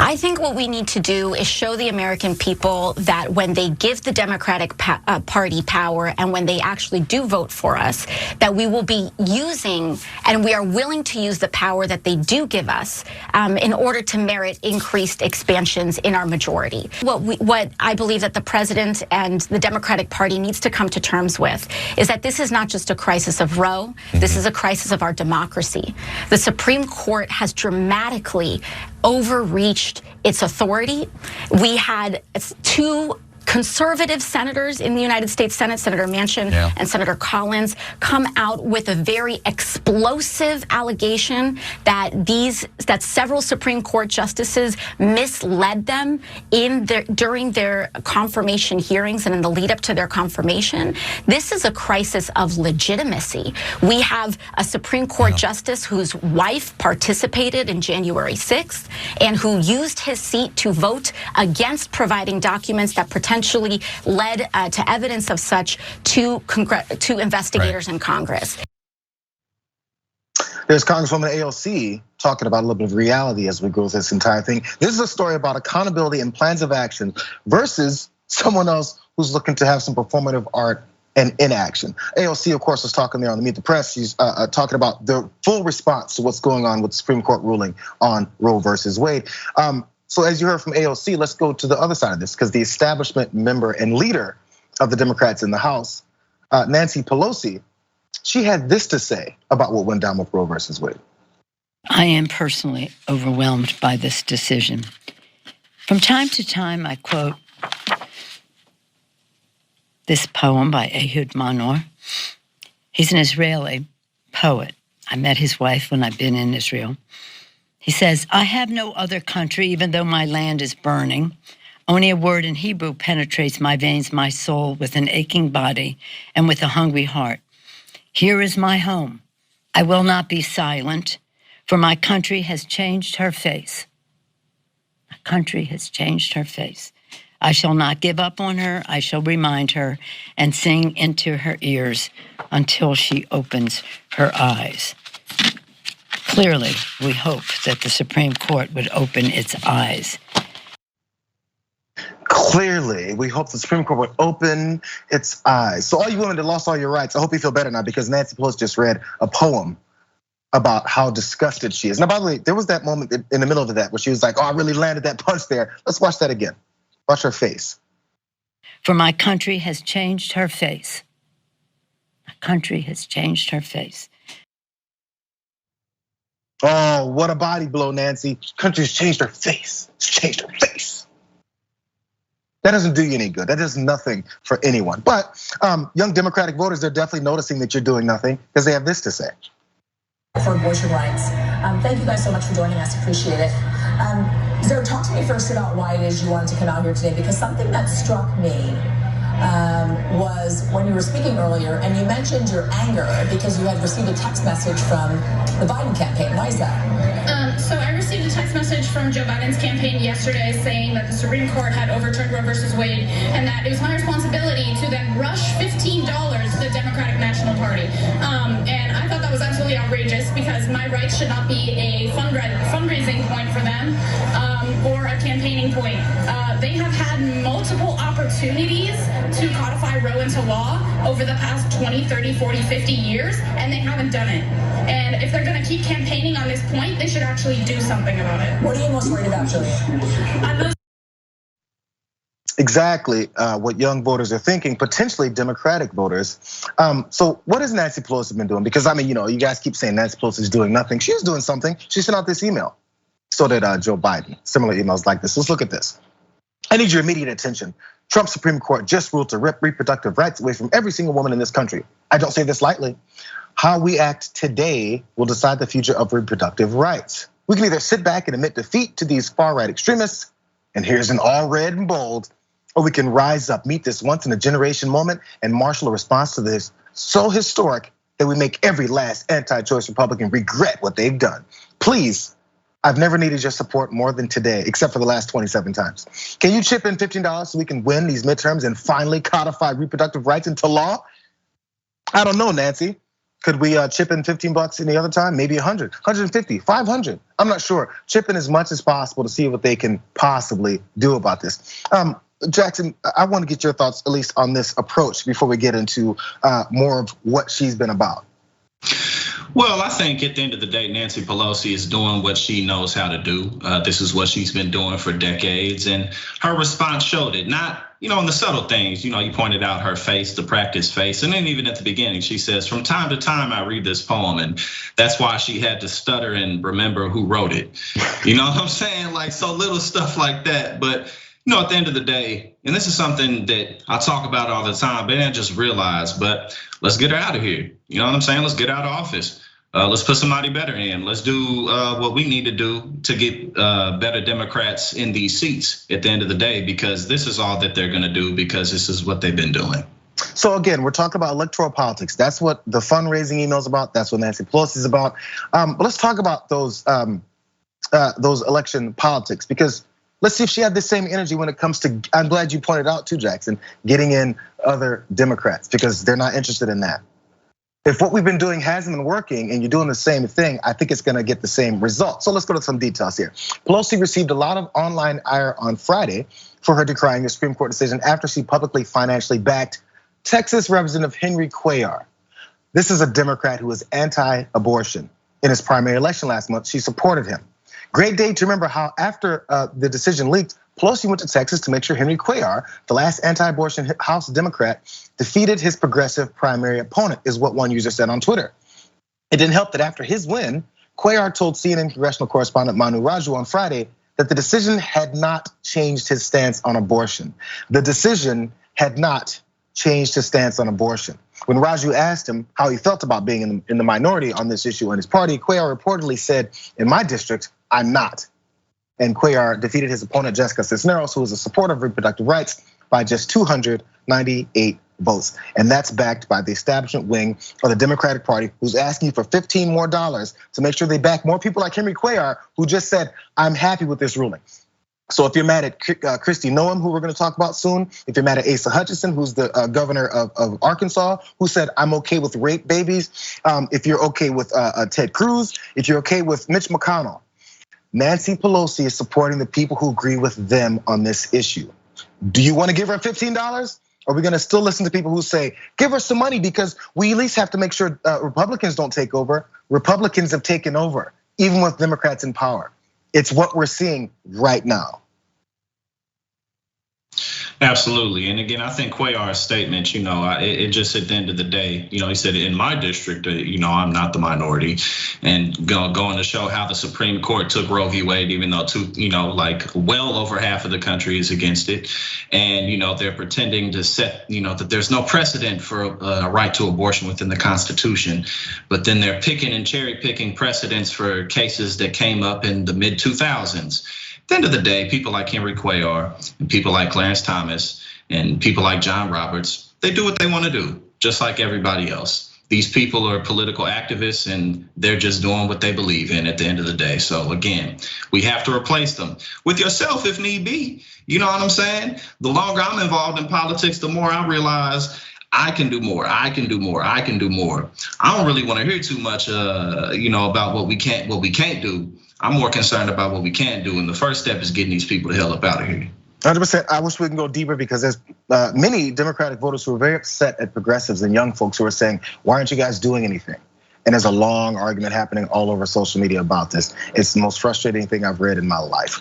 I think what we need to do is show the American people that when they give the Democratic Party power and when they actually do vote for us, that we will be using and we are willing to use the power that they do give us in order to merit increased expansions in our majority. What I believe that the president and the Democratic Party needs to come to terms with is that this is not just a crisis of Roe, this is a crisis of our democracy. The Supreme Court has dramatically overreached its authority. We had two conservative senators in the United States Senate, Senator Manchin and Senator Collins, come out with a very explosive allegation that several Supreme Court justices misled them during their confirmation hearings and in the lead up to their confirmation. This is a crisis of legitimacy. We have a Supreme Court justice whose wife participated in January 6th and who used his seat to vote against providing documents that potentially led to evidence of such to investigators in Congress. There's Congresswoman AOC talking about a little bit of reality as we go through this entire thing. This is a story about accountability and plans of action versus someone else who's looking to have some performative art and inaction. AOC, of course, was talking there on the Meet the Press. She's talking about the full response to what's going on with the Supreme Court ruling on Roe versus Wade. So as you heard from AOC, let's go to the other side of this, because the establishment member and leader of the Democrats in the House, Nancy Pelosi, she had this to say about what went down with Roe versus Wade. I am personally overwhelmed by this decision. From time to time, I quote this poem by Ehud Manor. He's an Israeli poet. I met his wife when I've been in Israel. He says, I have no other country, even though my land is burning. Only a word in Hebrew penetrates my veins, my soul, with an aching body and with a hungry heart. Here is my home. I will not be silent, for my country has changed her face. My country has changed her face. I shall not give up on her. I shall remind her and sing into her ears until she opens her eyes. Clearly, we hope that the Supreme Court would open its eyes. Clearly, we hope the Supreme Court would open its eyes. So all you women that lost all your rights, I hope you feel better now, because Nancy Pelosi just read a poem about how disgusted she is. Now, by the way, there was that moment in the middle of that where she was like, oh, I really landed that punch there. Let's watch that again. Watch her face. For my country has changed her face. My country has changed her face. Oh, what a body blow, Nancy. Country's changed her face. It's changed her face. That doesn't do you any good. That does nothing for anyone. But young Democratic voters, they're definitely noticing that you're doing nothing because they have this to say. For abortion rights. Thank you guys so much for joining us. Appreciate it. So talk to me first about why it is you wanted to come out here today, because something that struck me was when you were speaking earlier and you mentioned your anger because you had received a text message from the Biden campaign. Why is that? So I received a text message from Joe Biden's campaign yesterday saying that the Supreme Court had overturned Roe versus Wade and that it was my responsibility to then rush $15 to the Democratic National Party. And I thought that was absolutely outrageous because my rights should not be a fundraising point for them or a campaigning point. They have had multiple opportunities to codify Roe into law over the past 20, 30, 40, 50 years, and they haven't done it. And if they're gonna keep campaigning on this point, they should actually do something about it. What are you most worried about, Julia? Exactly what young voters are thinking, potentially Democratic voters. So what has Nancy Pelosi been doing? Because I mean, you guys keep saying Nancy Pelosi is doing nothing. She's doing something. She sent out this email. So did Joe Biden. Similar emails like this. Let's look at this. I need your immediate attention. Trump's Supreme Court just ruled to rip reproductive rights away from every single woman in this country. I don't say this lightly. How we act today will decide the future of reproductive rights. We can either sit back and admit defeat to these far-right extremists, and here's an all red and bold, or we can rise up, meet this once in a generation moment, and marshal a response to this so historic that we make every last anti-choice Republican regret what they've done. Please, I've never needed your support more than today, except for the last 27 times. Can you chip in $15 so we can win these midterms and finally codify reproductive rights into law? I don't know, Nancy. Could we chip in 15 bucks any other time? Maybe 100, 150, 500. I'm not sure. Chip in as much as possible to see what they can possibly do about this. Jackson, I want to get your thoughts at least on this approach before we get into more of what she's been about. Well, I think at the end of the day, Nancy Pelosi is doing what she knows how to do. This is what she's been doing for decades, and her response showed it. Not, in the subtle things, you pointed out her face, the practice face. And then even at the beginning, she says, from time to time, I read this poem. And that's why she had to stutter and remember who wrote it. You know what I'm saying? Like, so little stuff like that. But at the end of the day, and this is something that I talk about all the time, but I just realized, but let's get her out of here. You know what I'm saying? Let's get out of office. Let's put somebody better in. Let's do what we need to do to get better Democrats in these seats at the end of the day, because this is all that they're gonna do, because this is what they've been doing. So again, we're talking about electoral politics. That's what the fundraising email's about. That's what Nancy Pelosi's about. But let's talk about those election politics, because let's see if she had the same energy when it comes to, I'm glad you pointed out too, Jackson, getting in other Democrats, because they're not interested in that. If what we've been doing hasn't been working and you're doing the same thing, I think it's gonna get the same result. So let's go to some details here. Pelosi received a lot of online ire on Friday for her decrying the Supreme Court decision after she publicly financially backed Texas Representative Henry Cuellar. This is a Democrat who was anti-abortion. In his primary election last month, she supported him. Great day to remember how after the decision leaked, Pelosi went to Texas to make sure Henry Cuellar, the last anti-abortion House Democrat, defeated his progressive primary opponent, is what one user said on Twitter. It didn't help that after his win, Cuellar told CNN congressional correspondent Manu Raju on Friday that the decision had not changed his stance on abortion. The decision had not changed his stance on abortion. When Raju asked him how he felt about being in the minority on this issue in his party, Cuellar reportedly said, "In my district, I'm not." And Cuellar defeated his opponent, Jessica Cisneros, who is a supporter of reproductive rights, by just 298 votes. And that's backed by the establishment wing of the Democratic Party, who's asking for $15 more to make sure they back more people like Henry Cuellar, who just said, "I'm happy with this ruling." So if you're mad at Kristi Noem, who we're gonna talk about soon, if you're mad at Asa Hutchinson, who's the governor of Arkansas, who said, "I'm okay with rape babies," if you're okay with Ted Cruz, if you're okay with Mitch McConnell, Nancy Pelosi is supporting the people who agree with them on this issue. Do you wanna give her $15? Or are we gonna still listen to people who say, give her some money because we at least have to make sure Republicans don't take over? Republicans have taken over, even with Democrats in power. It's what we're seeing right now. Absolutely, and again, I think Cuellar's statement, it just at the end of the day, he said in my district, I'm not the minority, and going to show how the Supreme Court took Roe v. Wade, even though well over half of the country is against it, and they're pretending to set, that there's no precedent for a right to abortion within the Constitution, but then they're picking and cherry picking precedents for cases that came up in the mid 2000s. At the end of the day, people like Henry Cuellar and people like Clarence Thomas and people like John Roberts, they do what they want to do, just like everybody else. These people are political activists and they're just doing what they believe in at the end of the day. So again, we have to replace them with yourself if need be. You know what I'm saying? The longer I'm involved in politics, the more I realize I can do more, I can do more, I can do more. I don't really want to hear too much, about what we can't do. I'm more concerned about what we can do, and the first step is getting these people the hell up out of here. 100%. I wish we can go deeper because there's many Democratic voters who are very upset at progressives and young folks who are saying, "Why aren't you guys doing anything?" And there's a long argument happening all over social media about this. It's the most frustrating thing I've read in my life.